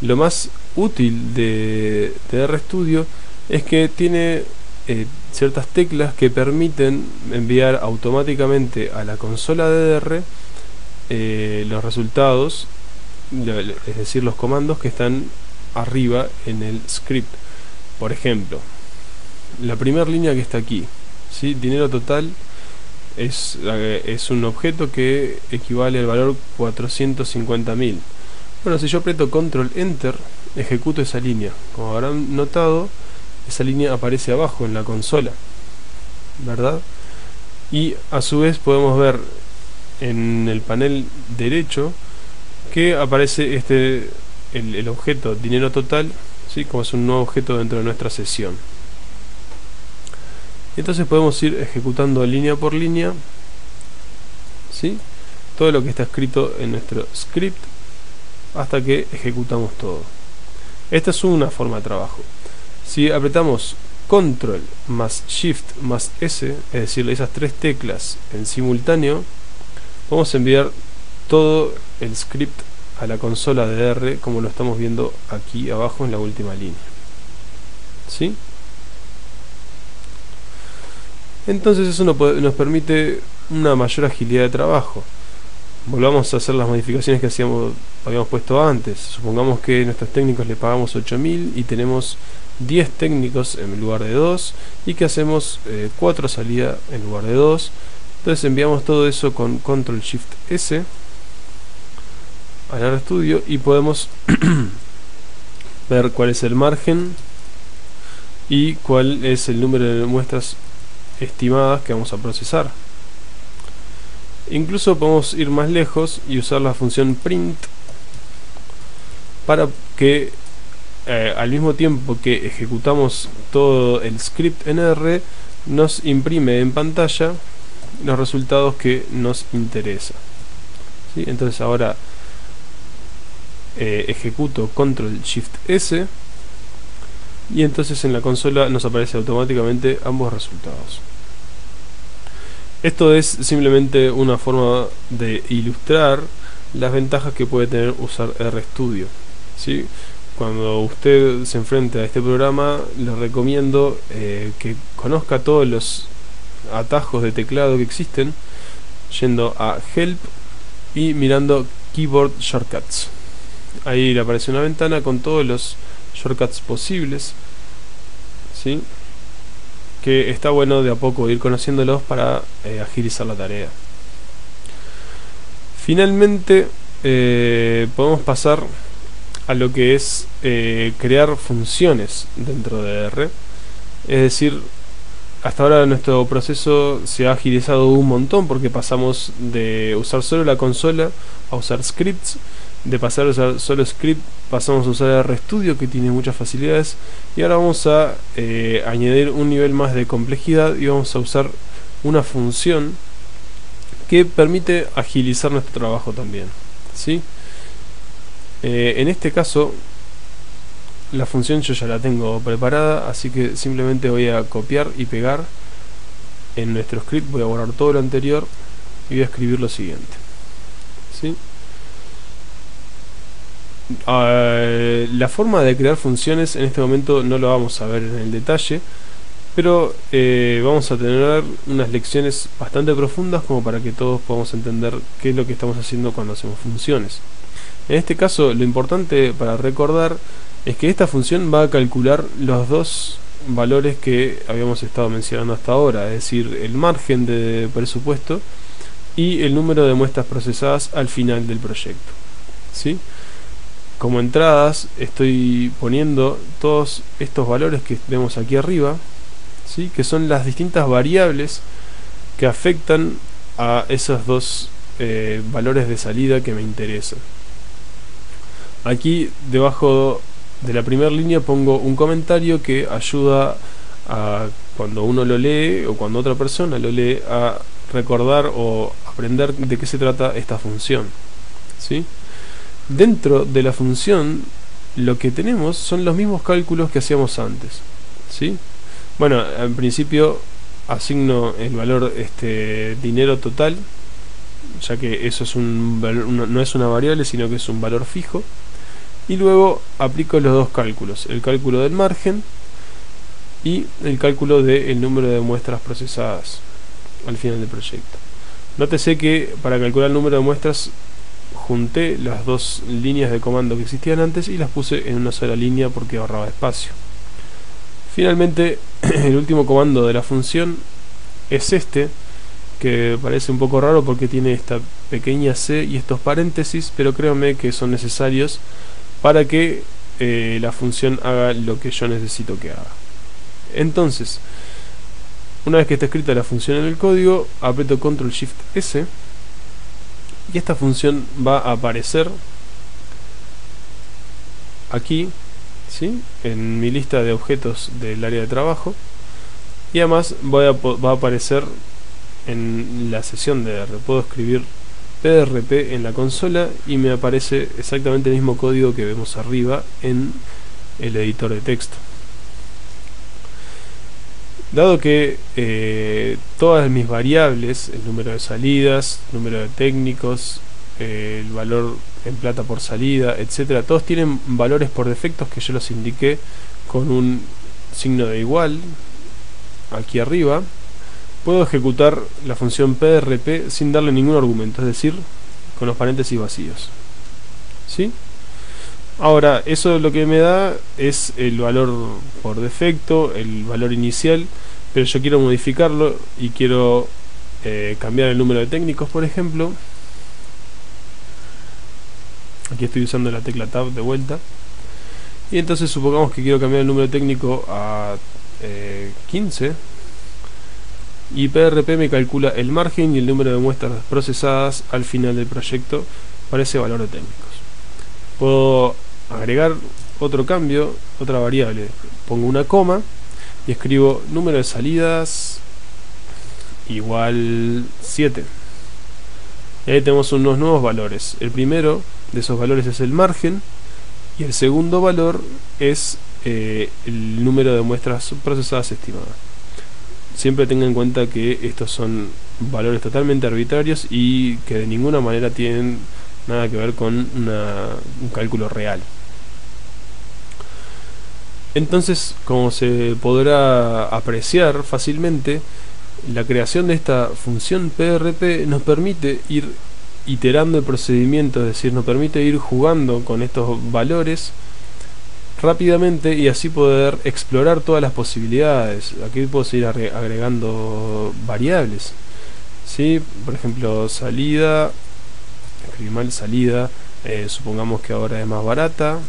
Lo más útil de RStudio es que tiene ciertas teclas que permiten enviar automáticamente a la consola de DR los resultados, es decir, los comandos que están arriba en el script. Por ejemplo, la primera línea que está aquí, ¿sí? Dinero total es un objeto que equivale al valor 450.000. Bueno, si yo aprieto control enter, ejecuto esa línea. Como habrán notado, esa línea aparece abajo en la consola, ¿verdad? Y a su vez podemos ver en el panel derecho que aparece el objeto dinero total, ¿sí? Como es un nuevo objeto dentro de nuestra sesión. Entonces podemos ir ejecutando línea por línea, ¿sí? Todo lo que está escrito en nuestro script hasta que ejecutamos todo. Esta es una forma de trabajo. Si apretamos control más shift más S, es decir, esas tres teclas en simultáneo, vamos a enviar todo el script a la consola de R, como lo estamos viendo aquí abajo en la última línea, ¿sí? Entonces eso nos permite una mayor agilidad de trabajo. Volvamos a hacer las modificaciones que habíamos puesto antes. Supongamos que nuestros técnicos le pagamos 8.000 y tenemos 10 técnicos en lugar de 2, y que hacemos 4 salidas en lugar de 2. Entonces enviamos todo eso con control shift S al RStudio y podemos ver cuál es el margen y cuál es el número de muestras estimadas que vamos a procesar. Incluso podemos ir más lejos y usar la función print para que al mismo tiempo que ejecutamos todo el script en R, nos imprime en pantalla los resultados que nos interesa, ¿sí? Entonces ahora ejecuto control shift S y entonces en la consola nos aparece automáticamente ambos resultados. Esto es simplemente una forma de ilustrar las ventajas que puede tener usar RStudio, ¿sí? Cuando usted se enfrente a este programa, le recomiendo que conozca todos los atajos de teclado que existen, yendo a Help y mirando Keyboard Shortcuts. Ahí le aparece una ventana con todos los shortcuts posibles, ¿sí? Que está bueno de a poco ir conociéndolos para agilizar la tarea. Finalmente podemos pasar a lo que es crear funciones dentro de R. Es decir, hasta ahora nuestro proceso se ha agilizado un montón porque pasamos de usar solo la consola a usar scripts. De pasar a usar solo script pasamos a usar RStudio, que tiene muchas facilidades, y ahora vamos a añadir un nivel más de complejidad y vamos a usar una función que permite agilizar nuestro trabajo también, ¿sí? En este caso la función yo ya la tengo preparada, así que simplemente voy a copiar y pegar en nuestro script. Voy a borrar todo lo anterior y voy a escribir lo siguiente, ¿sí? La forma de crear funciones en este momento no lo vamos a ver en el detalle, pero vamos a tener unas lecciones bastante profundas como para que todos podamos entender qué es lo que estamos haciendo cuando hacemos funciones. En este caso, lo importante para recordar es que esta función va a calcular los dos valores que habíamos estado mencionando hasta ahora, es decir, el margen de presupuesto y el número de muestras procesadas al final del proyecto, ¿sí? Como entradas estoy poniendo todos estos valores que vemos aquí arriba, ¿sí? Que son las distintas variables que afectan a esos dos valores de salida que me interesan. Aquí debajo de la primera línea pongo un comentario que ayuda a, cuando uno lo lee o cuando otra persona lo lee, a recordar o aprender de qué se trata esta función, ¿sí? Dentro de la función lo que tenemos son los mismos cálculos que hacíamos antes, ¿sí? Bueno, en principio asigno el valor dinero total, ya que eso es no es una variable, sino que es un valor fijo. y luego aplico los dos cálculos, el cálculo del margen y el cálculo del número de muestras procesadas al final del proyecto. Nótese que para calcular el número de muestras junté las dos líneas de comando que existían antes y las puse en una sola línea porque ahorraba espacio. Finalmente, el último comando de la función es este, que parece un poco raro porque tiene esta pequeña c y estos paréntesis, pero créanme que son necesarios para que la función haga lo que yo necesito que haga. Entonces, una vez que está escrita la función en el código, aprieto Ctrl Shift S y esta función va a aparecer aquí, ¿sí?, en mi lista de objetos del área de trabajo, y además va a aparecer en la sesión de R. Puedo escribir PRP en la consola y me aparece exactamente el mismo código que vemos arriba en el editor de texto. Dado que todas mis variables, el número de salidas, número de técnicos, el valor en plata por salida, etcétera, todos tienen valores por defectos que yo los indiqué con un signo de igual aquí arriba, puedo ejecutar la función PRP sin darle ningún argumento, es decir, con los paréntesis vacíos. ¿Sí? Ahora, eso lo que me da es el valor por defecto, el valor inicial, pero yo quiero modificarlo y quiero cambiar el número de técnicos, por ejemplo. Aquí estoy usando la tecla Tab de vuelta. Y entonces supongamos que quiero cambiar el número técnico a 15. Y PRP me calcula el margen y el número de muestras procesadas al final del proyecto para ese valor de técnicos. Puedo agregar otro cambio, otra variable. Pongo una coma y escribo número de salidas igual 7. Y ahí tenemos unos nuevos valores. El primero de esos valores es el margen y el segundo valor es el número de muestras procesadas estimadas. Siempre tengan en cuenta que estos son valores totalmente arbitrarios y que de ninguna manera tienen nada que ver con un cálculo real. Entonces, como se podrá apreciar fácilmente, la creación de esta función PRP nos permite ir iterando el procedimiento, es decir, nos permite ir jugando con estos valores rápidamente y así poder explorar todas las posibilidades. Aquí puedo seguir agregando variables, ¿sí? Por ejemplo, salida, escribí mal, salida, supongamos que ahora es más barata,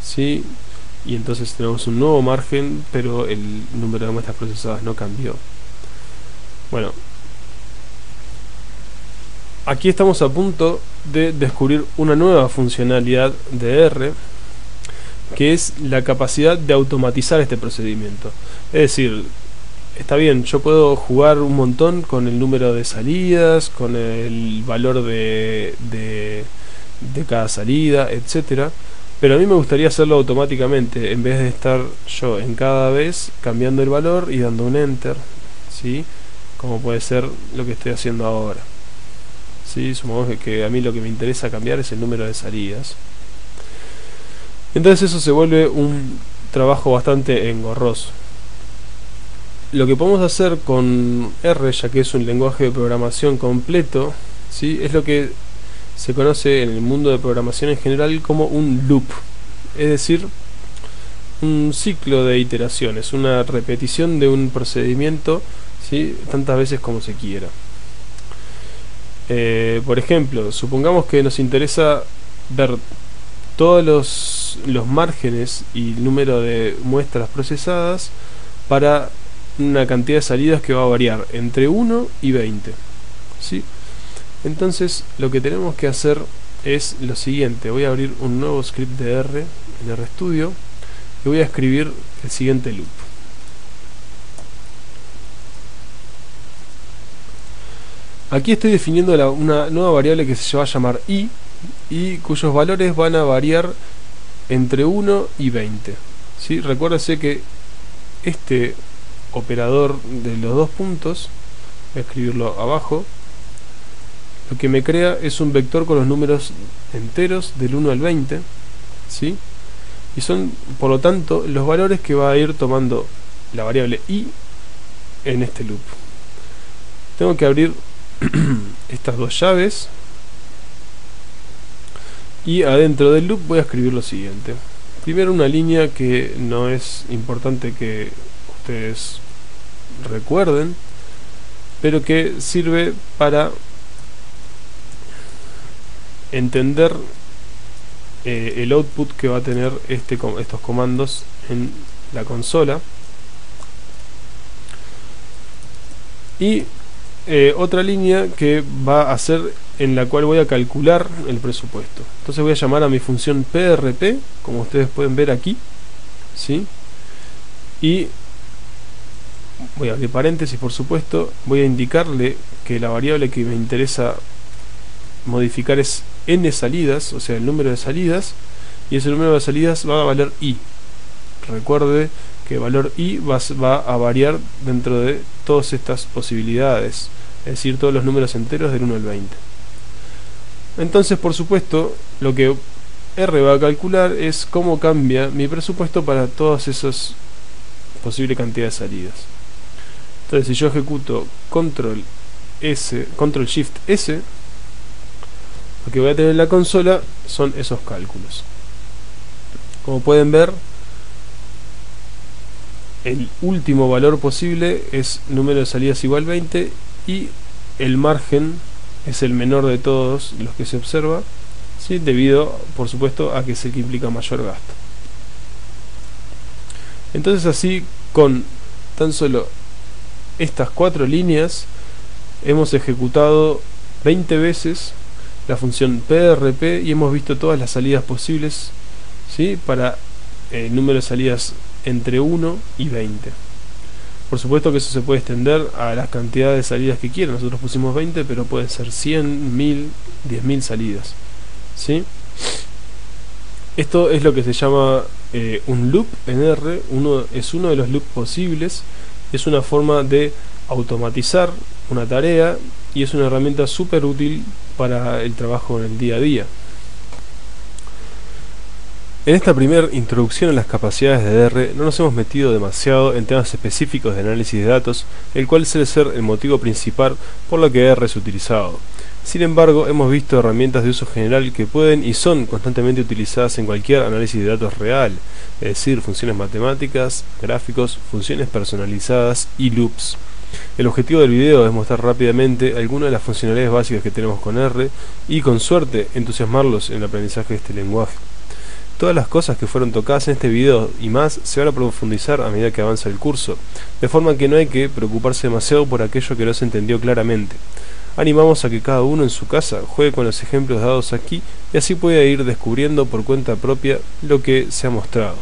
¿sí? Y entonces tenemos un nuevo margen, pero el número de muestras procesadas no cambió. Bueno, aquí estamos a punto de descubrir una nueva funcionalidad de R, que es la capacidad de automatizar este procedimiento. Es decir, está bien, yo puedo jugar un montón con el número de salidas, con el valor de cada salida, etcétera, pero a mí me gustaría hacerlo automáticamente en vez de estar yo en cada vez cambiando el valor y dando un enter, ¿sí?, como puede ser lo que estoy haciendo ahora. ¿Sí? Supongamos que a mí lo que me interesa cambiar es el número de salidas. Entonces eso se vuelve un trabajo bastante engorroso. Lo que podemos hacer con R, ya que es un lenguaje de programación completo, ¿sí?, es lo que se conoce en el mundo de programación en general como un loop, es decir, un ciclo de iteraciones, una repetición de un procedimiento, ¿sí?, tantas veces como se quiera. Por ejemplo, supongamos que nos interesa ver todos los márgenes y el número de muestras procesadas para una cantidad de salidas que va a variar entre 1 y 20, ¿sí? Entonces lo que tenemos que hacer es lo siguiente. Voy a abrir un nuevo script de R en RStudio y voy a escribir el siguiente loop. Aquí estoy definiendo una nueva variable que se va a llamar i y cuyos valores van a variar entre 1 y 20, ¿sí? Recuérdese que este operador de los dos puntos, voy a escribirlo abajo, lo que me crea es un vector con los números enteros del 1 al 20, ¿sí? Y son, por lo tanto, los valores que va a ir tomando la variable i en este loop. Tengo que abrir estas dos llaves y adentro del loop voy a escribir lo siguiente. Primero una línea que no es importante que ustedes recuerden, pero que sirve para entender el output que va a tener estos comandos en la consola. Y otra línea que va a ser en la cual voy a calcular el presupuesto. Entonces voy a llamar a mi función PRP, como ustedes pueden ver aquí, ¿sí? Y voy a abrir paréntesis, por supuesto. Voy a indicarle que la variable que me interesa modificar es n salidas, o sea el número de salidas, y ese número de salidas va a valer i. Recuerde que el valor i va a variar dentro de todas estas posibilidades, es decir, todos los números enteros del 1 al 20. Entonces, por supuesto, lo que R va a calcular es cómo cambia mi presupuesto para todas esas posibles cantidades de salidas. Entonces, si yo ejecuto Control Shift S, lo que voy a tener en la consola son esos cálculos. Como pueden ver, el último valor posible es número de salidas igual 20 y el margen es el menor de todos los que se observa, ¿sí? Debido, por supuesto, a que es el que implica mayor gasto. Entonces, así, con tan solo estas 4 líneas, hemos ejecutado 20 veces la función PRP y hemos visto todas las salidas posibles, ¿sí? Para el número de salidas entre 1 y 20. Por supuesto que eso se puede extender a las cantidades de salidas que quieran. Nosotros pusimos 20, pero pueden ser 100, 1000, 10.000 salidas, ¿sí? Esto es lo que se llama un loop en R. Es uno de los loops posibles. Es una forma de automatizar una tarea y es una herramienta súper útil para el trabajo en el día a día. En esta primera introducción a las capacidades de R no nos hemos metido demasiado en temas específicos de análisis de datos, el cual suele ser el motivo principal por lo que R es utilizado. Sin embargo, hemos visto herramientas de uso general que pueden y son constantemente utilizadas en cualquier análisis de datos real, es decir, funciones matemáticas, gráficos, funciones personalizadas y loops. El objetivo del video es mostrar rápidamente algunas de las funcionalidades básicas que tenemos con R y, con suerte, entusiasmarlos en el aprendizaje de este lenguaje. Todas las cosas que fueron tocadas en este video y más se van a profundizar a medida que avanza el curso, de forma que no hay que preocuparse demasiado por aquello que no se entendió claramente. Animamos a que cada uno en su casa juegue con los ejemplos dados aquí y así pueda ir descubriendo por cuenta propia lo que se ha mostrado.